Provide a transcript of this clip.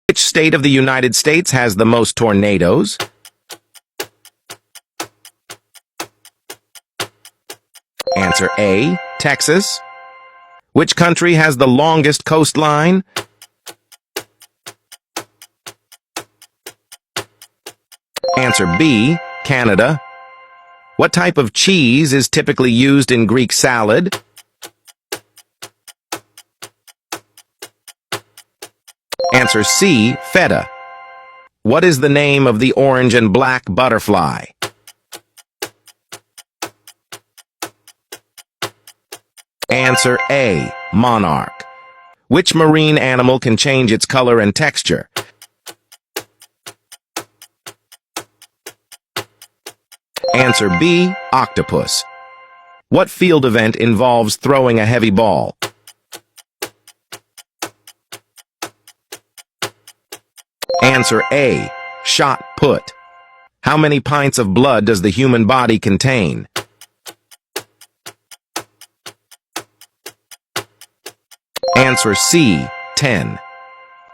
Which state of the United States has the most tornadoes? Answer A, Texas. Which country has the longest coastline? Answer B, Canada. What type of cheese is typically used in Greek salad? Answer C, feta. What is the name of the orange and black butterfly? Answer A, monarch. Which marine animal can change its color and texture? Answer B, octopus. What field event involves throwing a heavy ball? Answer A, shot put. How many pints of blood does the human body contain? Answer C, 10.